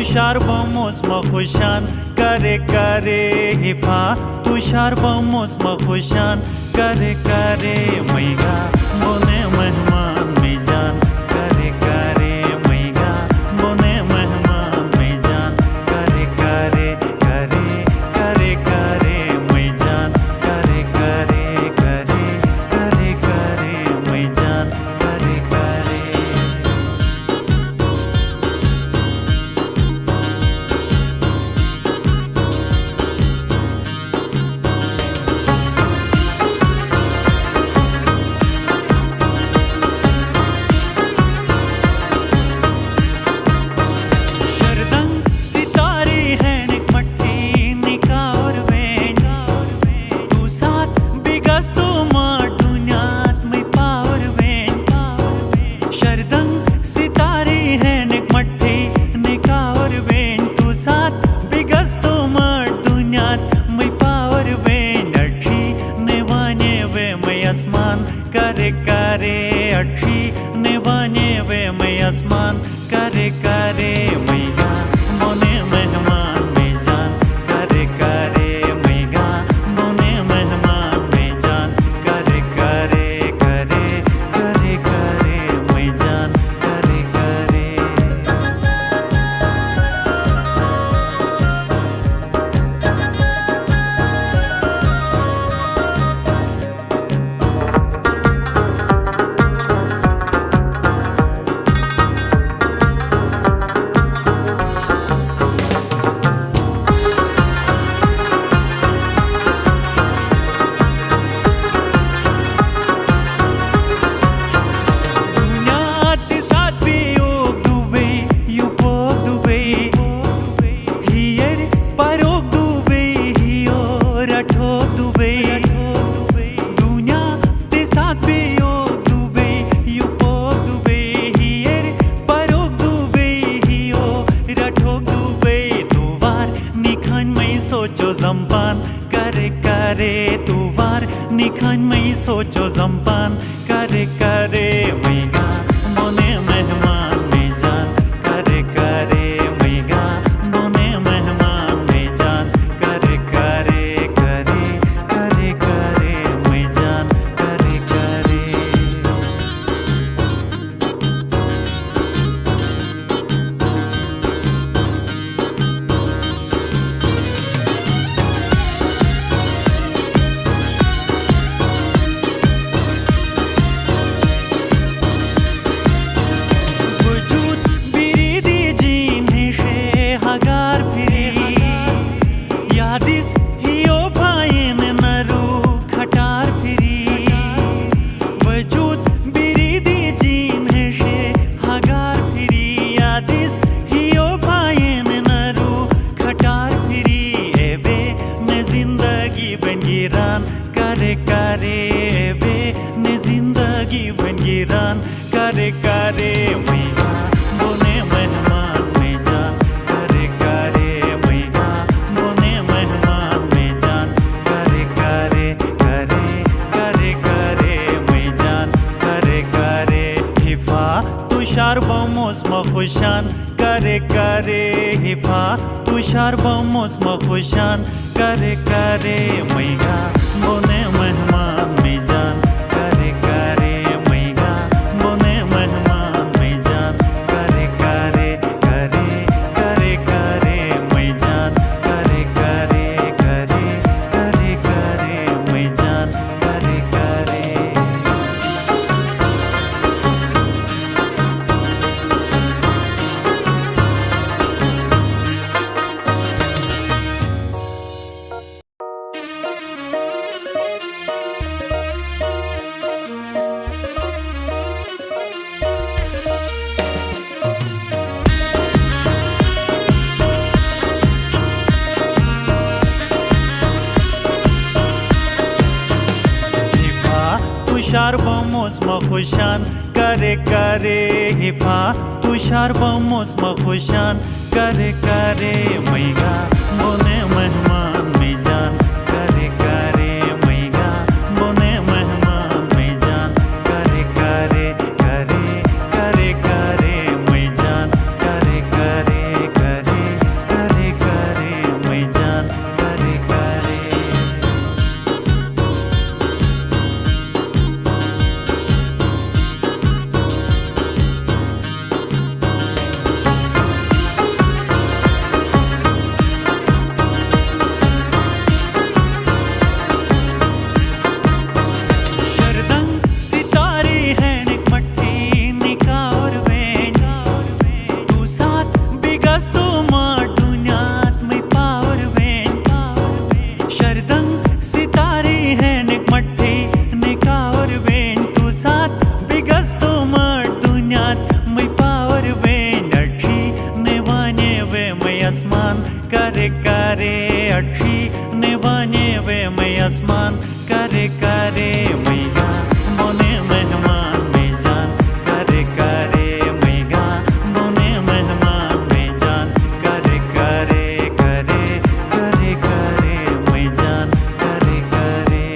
तुषार बमोस मखुशान करे करे हिफा तुषार बमोस मखुशान करे करे मैगा बोने मेहमान में जान करे करे मैगा बोने मेहमान में जान करे करे करे करे करे मैं जान करे करे करे करे करे मैं जान करे करे आसमान करे करे अच्छी निभाने वे मैं आसमान करे करे मैगा बोने मेहमान में जान करे करे मैगा बोने मेहमान में जान करे करे करे करे करे मैं जान करे करे सोचो जंपान करे करे तू वार निखान में सोचो जंपान करे करे मैगा बोने मेहमान में जान करे करे मैगा बोने मेहमान में जान करे करे करे करे करे मैं जान करे करे करे करे बे ने जिंदगी बन गिरान करे करे मैगा बोने मेहमान में जान करे करे मैगा बोने मेहमान में जान करे करे करे करे करे मैं जान करे करे हिफा तुषार बमोस मखुशान करे करे हिफा तुषार बमोस मखुशान करे करे मैगा बोने मेहमान में जान करे करे मैगा बोने मेहमान में जान करे करे करे करे करे मैं जान करे करे करे करे करे मैं जान करे करे तुषार बमोस मखुशान करे करे हिफा तुषार बमोस मखुशान करे करे मैगा बोने मेहमान में जान करे करे मैगा बोने मेहमान में जान करे करे करे करे करे मैं जान करे करे करे मार दुनियात मै पावर बेन अठी नेवाने वे मै आसमान करे करे अठी नेवाने वे मै आसमान करे करे मै गा बोने मेहमान में जान करे करे मै गा बोने मेहमान में जान करे करे करे करे करे मै जान करे करे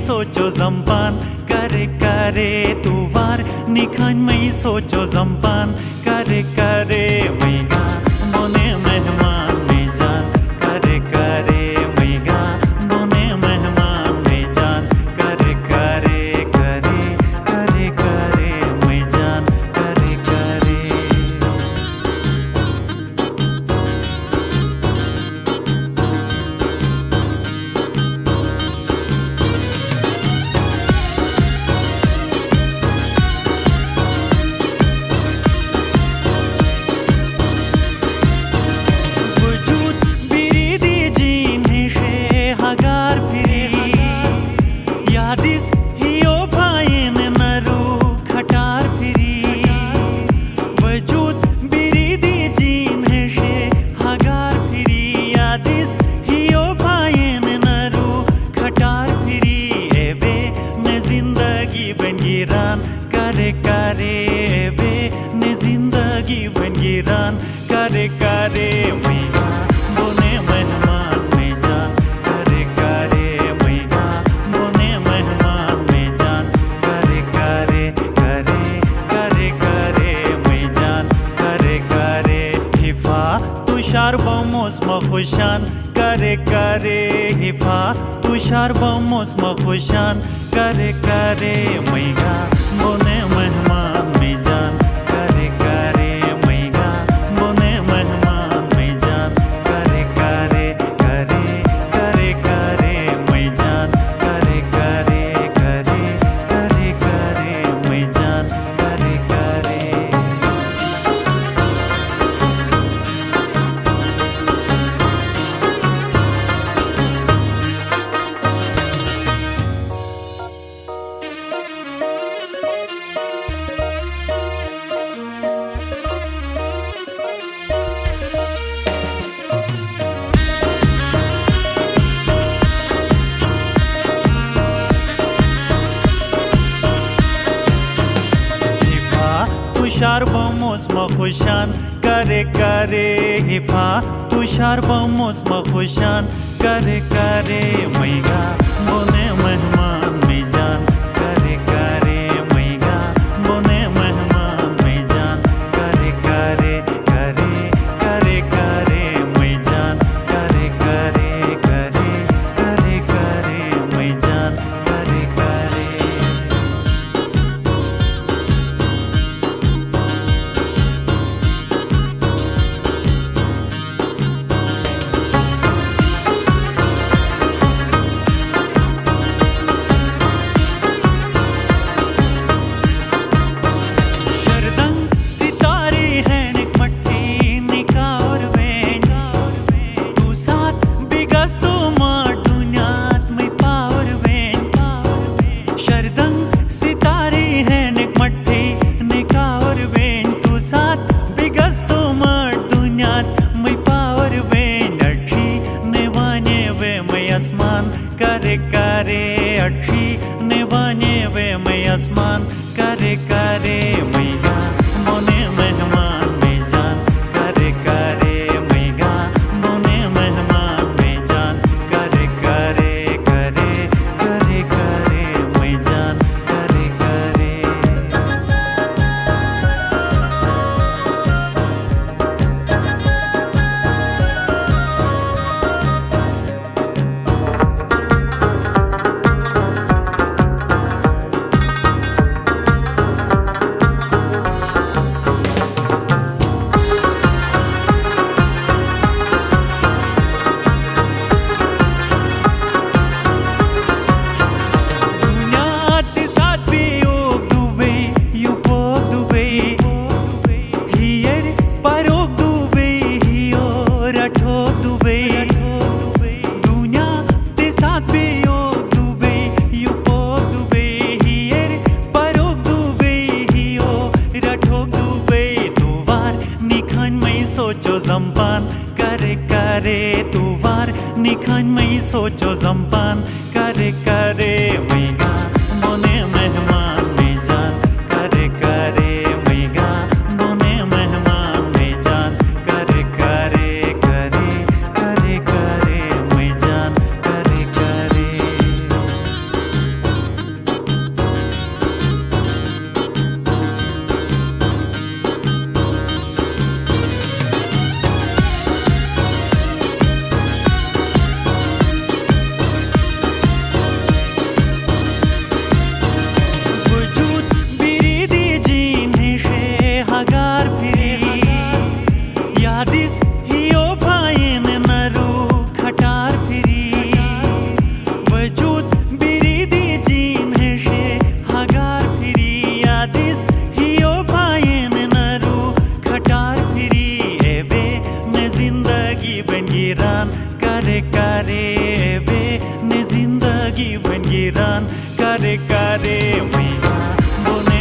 सोचो जंपान करे करे तू वार निखान मई सोचो जंपान करे करे मै गा बोने मेहमान में जान करे करे मै गा बोने मेहमान में जान करे करे करे करे करे मै जान करे करे करे करे बे ने जिंदगी बन गिरान करे करे मै गा बोने मेहमान में जान करे करे मै गा बोने मेहमान में जान करे करे करे करे करे मै जान करे करे हिफा तुषार बमोस मखुशान करे करे हिफा तुषार बमोस मखुशान करे करे मै गा बोने मेहमान में जान करे करे मै गा बोने मेहमान में जान करे करे करे करे करे मै जान करे करे करे करे करे मै जान करे करे तुषार बमोस मखुशान करे करे हिफा तुषार बमोस मखुशान करे करे मै गा बोने मेहमान में जान करे करे मै गा बोने मेहमान में जान करे करे करे करे करे मै जान करे करे करे करे करे मै जान करे करे आसमान करे करे अठी नेवाने वे मैं आसमान करे करे मैं गा बोने मेहमान में जान करे करे मैं गा बोने मेहमान में जान करे करे करे करे खुशान करे करे मैया बने